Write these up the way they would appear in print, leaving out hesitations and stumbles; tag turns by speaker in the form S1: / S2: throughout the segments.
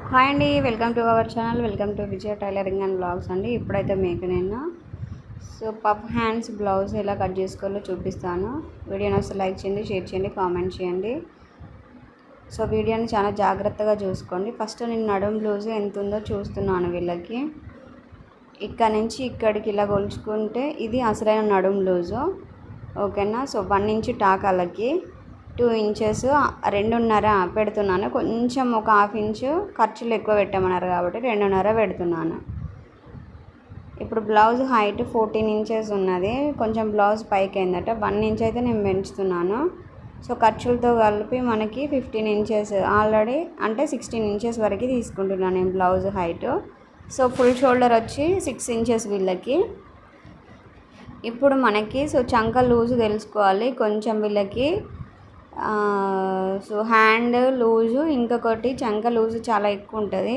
S1: Hi అండి, welcome to our channel. Welcome to Vijaya tailoring and blogs అండి. ఇప్పుడైతే మీకు నేను పఫ్ హ్యాండ్స్ బ్లౌజ్ ఎలా కట్ చేసుకోవాలో చూపిస్తాను. వీడియోని వస్తే లైక్ చేయండి, షేర్ చేయండి, కామెంట్ చేయండి. వీడియోని చాలా జాగ్రత్తగా చూసుకోండి. ఫస్ట్ నేను నడుం లూజ్ ఎంత ఉందో చూస్తున్నాను వీళ్ళకి. ఇక్కడ నుంచి ఇక్కడికి ఇలా కొలుచుకుంటే ఇది అసలైన నడుం లూజు, ఓకేనా. 1 ఇంచ్ టాకాలకి 2 ఇంచెస్ 2.5 పెడుతున్నాను. కొంచెం ఒక ½ ఇంచు ఖర్చులు ఎక్కువ పెట్టమన్నారు కాబట్టి 2.5 పెడుతున్నాను. ఇప్పుడు బ్లౌజ్ హైట్ 14 ఇంచెస్ ఉన్నది. కొంచెం బ్లౌజ్ పైకి అయిందట, 1 ఇంచ్ అయితే నేను పెంచుతున్నాను. ఖర్చులతో కలిపి మనకి 15 ఇంచెస్ ఆల్రెడీ, అంటే 16 ఇంచెస్ వరకు తీసుకుంటున్నాను నేను బ్లౌజ్ హైట్. ఫుల్ షోల్డర్ వచ్చి 6 ఇంచెస్ వీళ్ళకి. ఇప్పుడు మనకి చంక లూజు తెలుసుకోవాలి కొంచెం వీళ్ళకి. హ్యాండ్ లూజు, ఇంకొకటి చంక లూజు చాలా ఎక్కువ ఉంటుంది.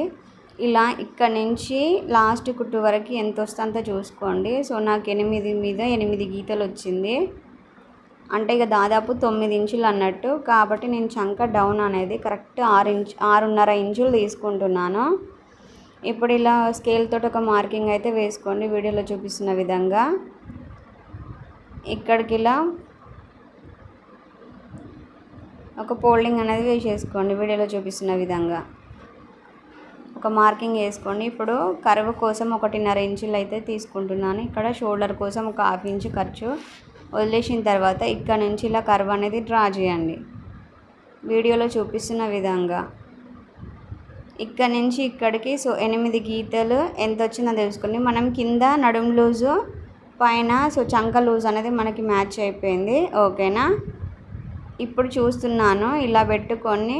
S1: ఇలా ఇక్కడ నుంచి లాస్ట్ కుట్టు వరకు ఎంత వస్తే అంత చూసుకోండి. నాకు 8 మీద 8 గీతలు వచ్చింది, అంటే ఇక దాదాపు 9 ఇంచులు అన్నట్టు. కాబట్టి నేను చంక డౌన్ అనేది కరెక్ట్ 6.5 ఇంచులు తీసుకుంటున్నాను. ఇప్పుడు ఇలా స్కేల్ తోటి ఒక మార్కింగ్ అయితే వేసుకోండి వీడియోలో చూపిస్తున్న విధంగా. ఇక్కడికి ఇలా ఒక ఫోల్డింగ్ అనేది వేసేసుకోండి వీడియోలో చూపిస్తున్న విధంగా. ఒక మార్కింగ్ వేసుకోండి. ఇప్పుడు కర్వ్ కోసం 1.5 ఇంచులు అయితే తీసుకుంటున్నాను. ఇక్కడ షోల్డర్ కోసం ఒక ½ ఇంచు ఖర్చు వదిలేసిన తర్వాత ఇక్కడ నుంచి ఇలా కర్వ్ అనేది డ్రా చేయండి వీడియోలో చూపిస్తున్న విధంగా. ఇక్కడ నుంచి ఇక్కడికి 8 గీతలు ఎంత వచ్చిందో తెలుసుకోండి. మనం కింద నడుం లూజు, పైన చంక లూజ్ అనేది మనకి మ్యాచ్ అయిపోయింది, ఓకేనా. ఇప్పుడు చూస్తున్నాను, ఇలా పెట్టుకొని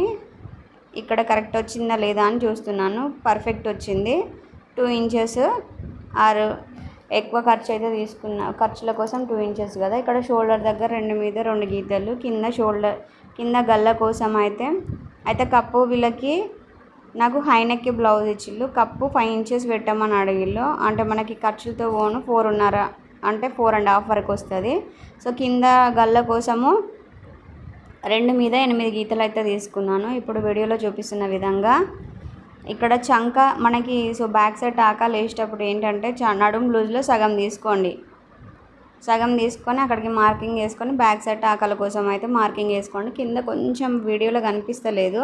S1: ఇక్కడ కరెక్ట్ వచ్చిందా లేదా అని చూస్తున్నాను. పర్ఫెక్ట్ వచ్చింది. 2 ఇంచెస్ ఆర్ ఎక్కువ ఖర్చు అయితే తీసుకున్నా, ఖర్చుల కోసం 2 ఇంచెస్ కదా. ఇక్కడ షోల్డర్ దగ్గర 2 మీద 2 గీతలు, కింద షోల్డర్ కింద గల్ల కోసం అయితే కప్పు వీళ్ళకి నాకు హై నెక్ బ్లౌజ్ ఇచ్చిళ్ళు. కప్పు 5 ఇంచెస్ పెట్టమని అడిగిళ్ళు. అంటే మనకి ఖర్చులతో పోను 4.5 అంటే 4.5 వరకు వస్తుంది. కింద గల్ల కోసము 2 మీద 8 గీతలు అయితే తీసుకున్నాను. ఇప్పుడు వీడియోలో చూపిస్తున్న విధంగా ఇక్కడ చంక మనకి బ్యాక్ సైడ్ టాకాలు వేసేటప్పుడు ఏంటంటే నడుం లూజ్లో సగం తీసుకోండి. సగం తీసుకొని అక్కడికి మార్కింగ్ వేసుకొని బ్యాక్ సైడ్ టాకాల కోసం అయితే మార్కింగ్ వేసుకోండి. కింద కొంచెం వీడియోలో కనిపిస్తలేదు,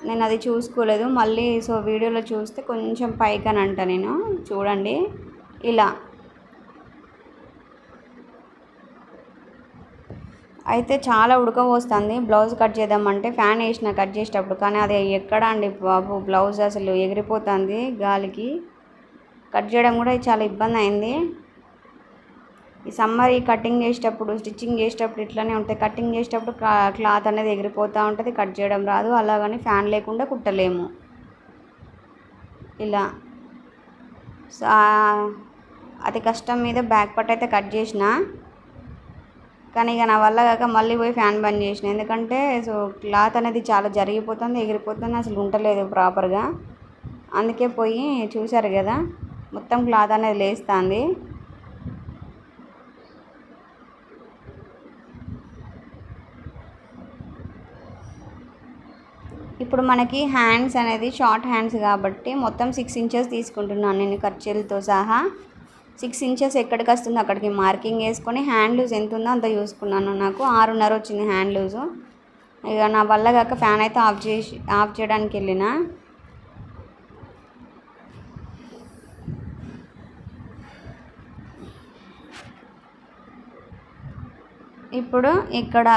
S1: నేను అది చూసుకోలేదు. మళ్ళీ వీడియోలో చూస్తే కొంచెం పైకని అంట నేను. చూడండి ఇలా. అయితే చాలా ఉడకపోస్తుంది బ్లౌజ్ కట్ చేద్దామంటే, ఫ్యాన్ వేసిన కట్ చేసేటప్పుడు. కానీ అది ఎక్కడ అండి బాబు, బ్లౌజ్ అసలు ఎగిరిపోతుంది గాలికి. కట్ చేయడం కూడా చాలా ఇబ్బంది అయింది. ఈ సమ్మర్ ఈ కటింగ్ చేసేటప్పుడు, స్టిచ్చింగ్ చేసేటప్పుడు ఇట్లనే ఉంటాయి. కటింగ్ చేసేటప్పుడు క్లాత్ అనేది ఎగిరిపోతూ ఉంటుంది, కట్ చేయడం రాదు. అలాగని ఫ్యాన్ లేకుండా కుట్టలేము. ఇలా అతి కష్టం మీద బ్యాక్ పార్ట్ అయితే కట్ చేసిన, కానీ ఇక నా వల్ల కాక మళ్ళీ పోయి ఫ్యాన్ బంద్ చేసిన. ఎందుకంటే క్లాత్ అనేది చాలా జరిగిపోతుంది, ఎగిరిపోతుంది, అసలు ఉండలేదు ప్రాపర్గా. అందుకే పోయి చూశారు కదా, మొత్తం క్లాత్ అనేది లేస్తుంది. ఇప్పుడు మనకి హ్యాండ్స్ అనేది షార్ట్ హ్యాండ్స్ కాబట్టి మొత్తం 6 ఇంచెస్ తీసుకుంటున్నాను నేను ఖర్చులతో సహా. 6 ఇంచెస్ ఎక్కడికి వస్తుందో అక్కడికి మార్కింగ్ వేసుకొని హ్యాండ్ లూజ్ ఎంత ఉందో అంత చూసుకున్నాను. నాకు 6.5 వచ్చింది హ్యాండ్ లూజు. ఇక నా వల్ల కాక ఫ్యాన్ అయితే ఆఫ్ చేయడానికి వెళ్ళిన. ఇప్పుడు ఇక్కడ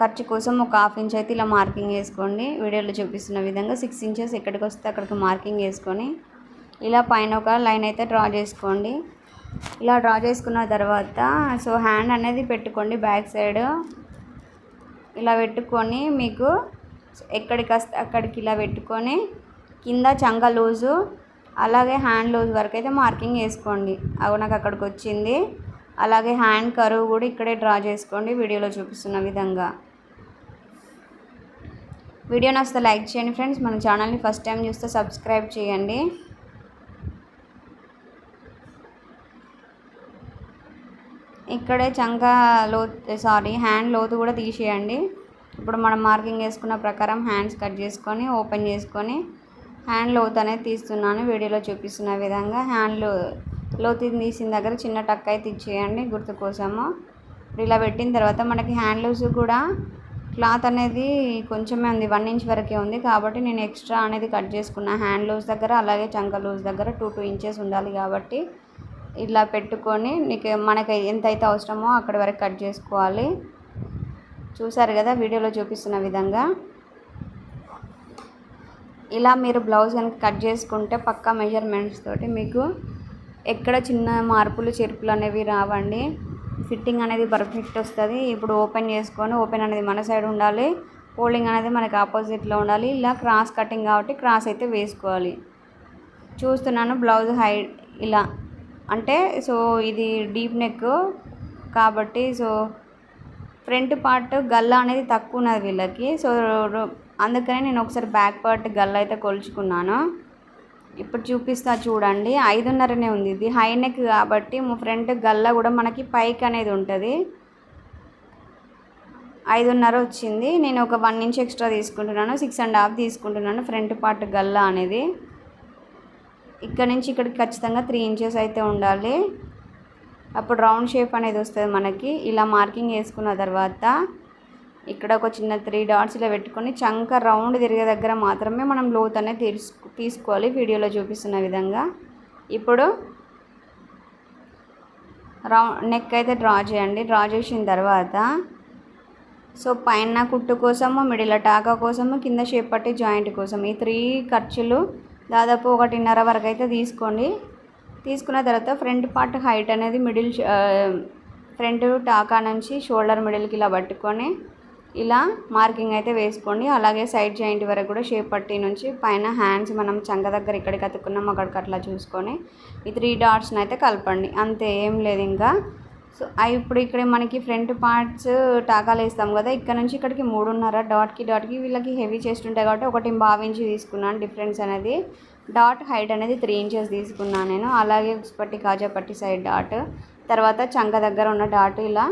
S1: ఖర్చు కోసం ఒక ½ ఇంచ్ అయితే ఇలా మార్కింగ్ వేసుకోండి వీడియోలో చూపిస్తున్న విధంగా. 6 ఇంచెస్ ఎక్కడికి వస్తే అక్కడికి మార్కింగ్ వేసుకొని ఇలా పైన ఒక లైన్ అయితే డ్రా చేసుకోండి. ఇలా డ్రా చేసుకున్న తర్వాత హ్యాండ్ అనేది పెట్టుకోండి బ్యాక్ సైడ్. ఇలా పెట్టుకొని మీకు ఎక్కడికి వస్తే అక్కడికి ఇలా పెట్టుకొని కింద చంక లూజు అలాగే హ్యాండ్ లూజ్ వరకు అయితే మార్కింగ్ వేసుకోండి. అవి నాకు అక్కడికి వచ్చింది. అలాగే హ్యాండ్ కరువు కూడా ఇక్కడే డ్రా చేసుకోండి వీడియోలో చూపిస్తున్న విధంగా. వీడియో నచ్చితే లైక్ చేయండి ఫ్రెండ్స్. మన ఛానల్ని ఫస్ట్ టైం చూస్తే సబ్స్క్రైబ్ చేయండి. ఇక్కడే చంక హ్యాండ్ లోతు కూడా తీసేయండి. ఇప్పుడు మనం మార్కింగ్ వేసుకున్న ప్రకారం హ్యాండ్స్ కట్ చేసుకొని ఓపెన్ చేసుకొని హ్యాండ్ లోత్ అనేది తీస్తున్నాను. వీడియోలో చూపిస్తున్న విధంగా హ్యాండ్ లోతు తీసిన దగ్గర చిన్న టక్ అయితే ఇచ్చేయండి గుర్తు కోసము. ఇలా పెట్టిన తర్వాత మనకి హ్యాండ్ లూజ్ కూడా క్లాత్ అనేది కొంచెమే ఉంది, 1 ఇంచ్ వరకే ఉంది కాబట్టి నేను ఎక్స్ట్రా అనేది కట్ చేసుకున్నా హ్యాండ్ లూజ్ దగ్గర. అలాగే చంక లూజ్ దగ్గర 2 ఇంచెస్ ఉండాలి కాబట్టి ఇలా పెట్టుకొని మనకి ఎంతైతే అవసరమో అక్కడి వరకు కట్ చేసుకోవాలి. చూసారు కదా వీడియోలో చూపిస్తున్న విధంగా. ఇలా మీరు బ్లౌజ్ కనుక కట్ చేసుకుంటే పక్కా మెజర్మెంట్స్ తోటి మీకు ఎక్కడ చిన్న మార్పులు చేర్పులు అనేవి రావండి. ఫిట్టింగ్ అనేది పర్ఫెక్ట్ వస్తుంది. ఇప్పుడు ఓపెన్ చేసుకొని ఓపెన్ అనేది మన సైడ్ ఉండాలి, ఫోల్డింగ్ అనేది మనకి ఆపోజిట్లో ఉండాలి. ఇలా క్రాస్ కటింగ్ కాబట్టి క్రాస్ అయితే వేసుకోవాలి. చూస్తున్నాను బ్లౌజ్ హైట్ ఇలా అంటే సో ఇది డీప్ నెక్ కాబట్టి సో ఫ్రంట్ పార్ట్ గల్ల అనేది తక్కువ ఉన్నది వీళ్ళకి. సో అందుకనే నేను ఒకసారి బ్యాక్ పార్ట్ గల్ల అయితే కొలుచుకున్నాను. ఇప్పుడు చూపిస్తా చూడండి. 5.5 ఉంది. ఇది హై నెక్ కాబట్టి ఫ్రంట్ గల్ల కూడా మనకి పైకి అనేది ఉంటుంది. 5.5 వచ్చింది. నేను ఒక 1 ఇంచ్ ఎక్స్ట్రా తీసుకుంటున్నాను, 6.5 తీసుకుంటున్నాను ఫ్రంట్ పార్ట్ గల్ల అనేది. ఇక్కడ నుంచి ఇక్కడికి ఖచ్చితంగా 3 ఇంచెస్ అయితే ఉండాలి. అప్పుడు రౌండ్ షేప్ అనేది వస్తుంది మనకి. ఇలా మార్కింగ్ వేసుకున్న తర్వాత ఇక్కడ ఒక చిన్న 3 డాట్స్ ఇలా పెట్టుకొని చంక రౌండ్ తిరిగే దగ్గర మాత్రమే మనం లోత్ అనేది తీసుకోవాలి వీడియోలో చూపిస్తున్న విధంగా. ఇప్పుడు నెక్ అయితే డ్రా చేయండి. డ్రా చేసిన తర్వాత సో పైన కుట్టు కోసము, మిడిల్ టాకా కోసము, కింద షేప్ పట్టి జాయింట్ కోసం ఈ 3 ఖర్చులు దాదాపు 1.5 వరకు అయితే తీసుకోండి. తీసుకున్న తర్వాత ఫ్రంట్ పార్ట్ హైట్ అనేది ఫ్రంట్ టాకా నుంచి షోల్డర్ మిడిల్కి ఇలా పట్టుకొని ఇలా మార్కింగ్ అయితే వేసుకోండి. అలాగే సైడ్ జాయింట్ వరకు కూడా షేప్ పట్టి నుంచి పైన హ్యాండ్స్ మనం చంక దగ్గర ఇక్కడికి అతుక్కున్నాం అక్కడికి అట్లా చూసుకొని ఈ 3 డాట్స్ని అయితే కలపండి. అంతే, ఏం లేదు ఇంకా. సో ఇప్పుడు ఇక్కడ మనకి ఫ్రంట్ పార్ట్స్ టాకాలు వేస్తాం కదా, ఇక్కడ నుంచి ఇక్కడికి 3.5 డాట్కి వీళ్ళకి హెవీ చెస్ట్ ఉంటాయి కాబట్టి 1.5 ఇంచ్ తీసుకున్నాను డిఫరెన్స్ అనేది. డాట్ హైట్ అనేది 3 ఇంచెస్ తీసుకున్నాను నేను. అలాగే ఉక్స్పట్టి కాజాపట్టి సైడ్ డాట్, తర్వాత చంక దగ్గర ఉన్న డాట్ ఇలా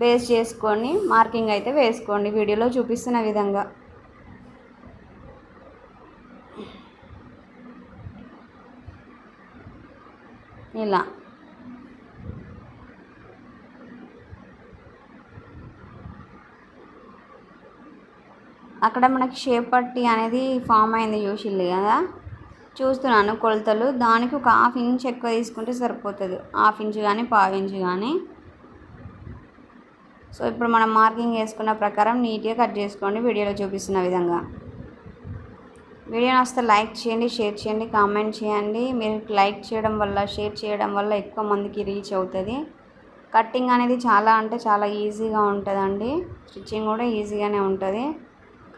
S1: బేస్ చేసుకొని మార్కింగ్ అయితే వేసుకోండి వీడియోలో చూపిస్తున్న విధంగా. ఇలా అక్కడ మనకి షేప్ పట్టి అనేది ఫామ్ అయింది చూసిల్లు కదా, చూస్తున్నాను కొలతలు. దానికి ఒక 1/2 ఇంచ్ ఎక్కువ తీసుకుంటే సరిపోతుంది, 1/2 ఇంచ్ కానీ 1/4 ఇంచ్ కానీ. సో ఇప్పుడు మనం మార్కింగ్ వేసుకున్న ప్రకారం నీట్గా కట్ చేసుకోండి వీడియోలో చూపిస్తున్న విధంగా. వీడియో నచ్చితే లైక్ చేయండి, షేర్ చేయండి, కామెంట్ చేయండి. మీరు లైక్ చేయడం వల్ల, షేర్ చేయడం వల్ల ఎక్కువ మందికి రీచ్ అవుతుంది. కట్టింగ్ అనేది చాలా అంటే చాలా ఈజీగా ఉంటుందండి. స్టిచ్చింగ్ కూడా ఈజీగానే ఉంటుంది.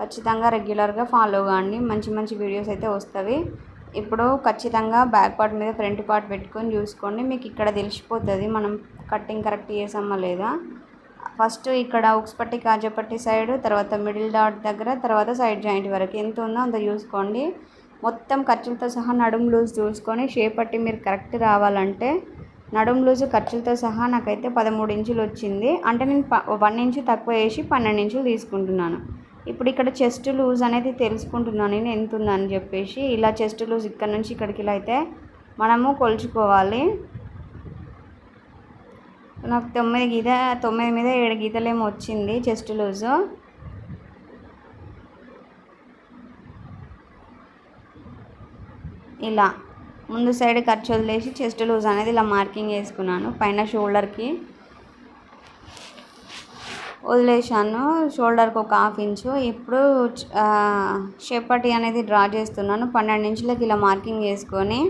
S1: ఖచ్చితంగా రెగ్యులర్గా ఫాలో కాండి, మంచి మంచి వీడియోస్ అయితే వస్తాయి. ఇప్పుడు ఖచ్చితంగా బ్యాక్ పార్ట్ మీద ఫ్రంట్ పార్ట్ పెట్టుకొని చూసుకోండి. మీకు ఇక్కడ తెలిసిపోతుంది మనం కట్టింగ్ కరెక్ట్ చేసామా లేదా. ఫస్ట్ ఇక్కడ ఉక్స్పట్టి కాజాపట్టి సైడ్, తర్వాత మిడిల్ డాట్ దగ్గర, తర్వాత సైడ్ జాయింట్ వరకు ఎంత ఉందో అంత చూసుకోండి. మొత్తం ఖర్చులతో సహా నడుము లూజ్ చూసుకొని షేప్ పట్టి మీరు కరెక్ట్ రావాలంటే నడుము లూజు ఖర్చులతో సహా నాకైతే 13 ఇంచులు వచ్చింది. అంటే నేను 1 ఇంచు తక్కువ వేసి 12 ఇంచులు తీసుకుంటున్నాను. ఇప్పుడు ఇక్కడ చెస్ట్ లూజ్ అనేది తెలుసుకుంటున్నాను నేను ఎంత ఉందని చెప్పేసి. ఇలా చెస్ట్ లూజ్ ఇక్కడ నుంచి ఇక్కడికి ఇలా అయితే మనము కొలుచుకోవాలి. నాకు 9 మీద 7 గీతలేమో వచ్చింది చెస్ట్ లూజు. ఇలా ముందు సైడ్ ఖర్చు వదిలేసి చెస్ట్ లూజ్ అనేది ఇలా మార్కింగ్ వేసుకున్నాను. పైన షోల్డర్కి వదిలేసాను, షోల్డర్కి ఒక 1/2 ఇంచు. ఇప్పుడు షేప్ పట్టి అనేది డ్రా చేస్తున్నాను. 12 ఇంచులకి ఇలా మార్కింగ్ వేసుకొని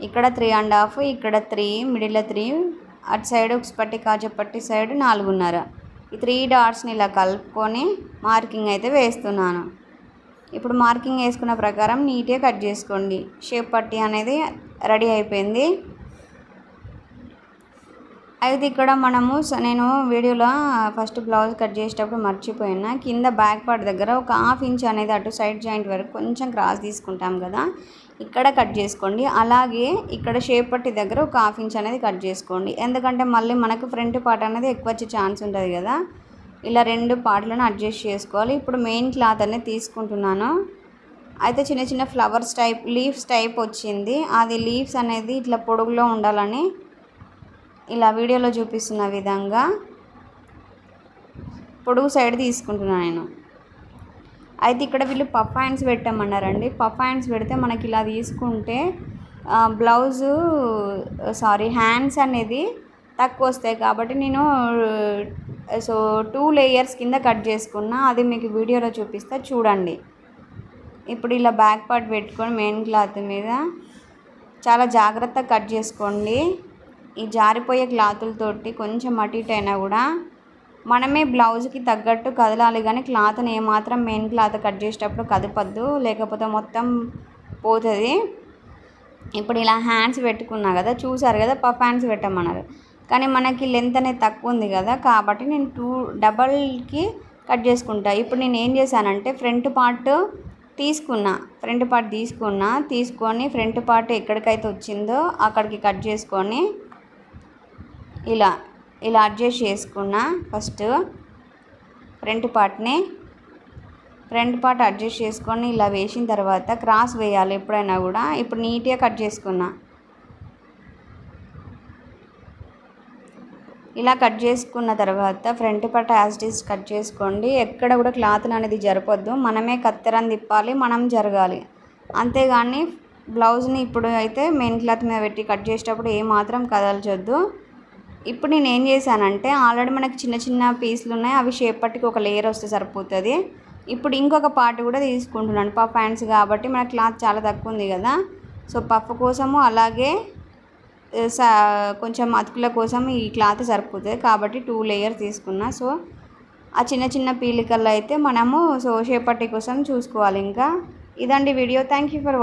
S1: ఇక్కడ 3.5, ఇక్కడ 3, మిడిల్లో 3, అటు సైడ్ ఉక్స్పట్టి కాజాపట్టి సైడ్ 4.5. ఈ 3 డాట్స్ని ఇలా కలుపుకొని మార్కింగ్ అయితే వేస్తున్నాను. ఇప్పుడు మార్కింగ్ వేసుకున్న ప్రకారం నీట్గా కట్ చేసుకోండి. షేప్ పట్టి అనేది రెడీ అయిపోయింది. అయితే ఇక్కడ నేను వీడియోలో ఫస్ట్ బ్లౌజ్ కట్ చేసేటప్పుడు మర్చిపోయినా, కింద బ్యాక్ పార్ట్ దగ్గర ఒక 1/2 ఇంచ్ అనేది అటు సైడ్ జాయింట్ వరకు కొంచెం క్రాస్ తీసుకుంటాం కదా, ఇక్కడ కట్ చేసుకోండి. అలాగే ఇక్కడ షేప్ పట్టి దగ్గర ఒక 1/2 ఇంచ్ అనేది కట్ చేసుకోండి. ఎందుకంటే మళ్ళీ మనకు ఫ్రంట్ పార్ట్ అనేది ఎక్కువ వచ్చే ఛాన్స్ ఉంటుంది కదా. ఇలా 2 పార్ట్లను అడ్జస్ట్ చేసుకోవాలి. ఇప్పుడు మెయిన్ క్లాత్ అనేది తీసుకుంటున్నాను. అయితే చిన్న చిన్న ఫ్లవర్స్ టైప్ లీవ్స్ టైప్ వచ్చింది. అది లీవ్స్ అనేది ఇట్లా పొడుగులో ఉండాలని ఇలా వీడియోలో చూపిస్తున్న విధంగా పొడుగు సైడ్ తీసుకుంటున్నాను నేను. అయితే ఇక్కడ వీళ్ళు పఫ్ హ్యాండ్స్ పెట్టమన్నారండి. పఫ్ హ్యాండ్స్ పెడితే మనకి ఇలా తీసుకుంటే హ్యాండ్స్ అనేది తక్కువ వస్తాయి కాబట్టి నేను 2 లేయర్స్ కింద కట్ చేసుకున్నా. అది మీకు వీడియోలో చూపిస్తా చూడండి. ఇప్పుడు ఇలా బ్యాక్ పార్ట్ పెట్టుకొని మెయిన్ క్లాత్ మీద చాలా జాగ్రత్తగా కట్ చేసుకోండి. ఈ జారిపోయే క్లాతులతోటి కొంచెం అటు ఇటు అయినా కూడా మనమే బ్లౌజ్కి తగ్గట్టు కదలాలి, కానీ క్లాత్ని ఏమాత్రం మెయిన్ క్లాత్ కట్ చేసేటప్పుడు కదపద్దు, లేకపోతే మొత్తం పోతుంది. ఇప్పుడు ఇలా హ్యాండ్స్ పెట్టుకున్నా కదా, చూసారు కదా పఫ్ హ్యాండ్స్ పెట్టమన్నారు, కానీ మనకి లెంత్ అనేది తక్కువ ఉంది కదా కాబట్టి నేను 2 డబల్కి కట్ చేసుకుంటా. ఇప్పుడు నేను ఏం చేశానంటే ఫ్రంట్ పార్ట్ తీసుకొని ఫ్రంట్ పార్ట్ ఎక్కడికైతే వచ్చిందో అక్కడికి కట్ చేసుకొని ఇలా అడ్జస్ట్ చేసుకున్నా. ఫస్ట్ ఫ్రంట్ పార్ట్ అడ్జస్ట్ చేసుకొని ఇలా వేసిన తర్వాత క్రాస్ వేయాలి ఎప్పుడైనా కూడా. ఇప్పుడు నీట్గా కట్ చేసుకున్నా. ఇలా కట్ చేసుకున్న తర్వాత front part as it is cut చేసుకోండి. ఎక్కడ కూడా క్లాత్ అనేది జరపొద్దు, మనమే కత్తెరని తిప్పాలి, మనం జరగాలి. అంతేగాని బ్లౌజ్ని ఇప్పుడు అయితే మెయిన్ క్లాత్ మీద పెట్టి కట్ చేసేటప్పుడు ఏమాత్రం కదల్చొద్దు. ఇప్పుడు నేను ఏం చేశానంటే ఆల్రెడీ మనకి చిన్న చిన్న పీసులు ఉన్నాయి, అవి షేప్ పట్టికి ఒక లేయర్ వస్తే సరిపోతుంది. ఇప్పుడు ఇంకొక పార్ట్ కూడా తీసుకుంటున్నాను. పఫ్ హ్యాండ్స్ కాబట్టి మన క్లాత్ చాలా తక్కువ ఉంది కదా, సో పఫ్ కోసము అలాగే కొంచెం అతుకుల కోసం ఈ క్లాత్ సరిపోతుంది కాబట్టి 2 లేయర్స్ తీసుకున్నా. సో ఆ చిన్న చిన్న పీలికల్లో అయితే మనము షేప్ పట్టి కోసం చూసుకోవాలి. ఇంకా ఇదండి video. Thank you for watching.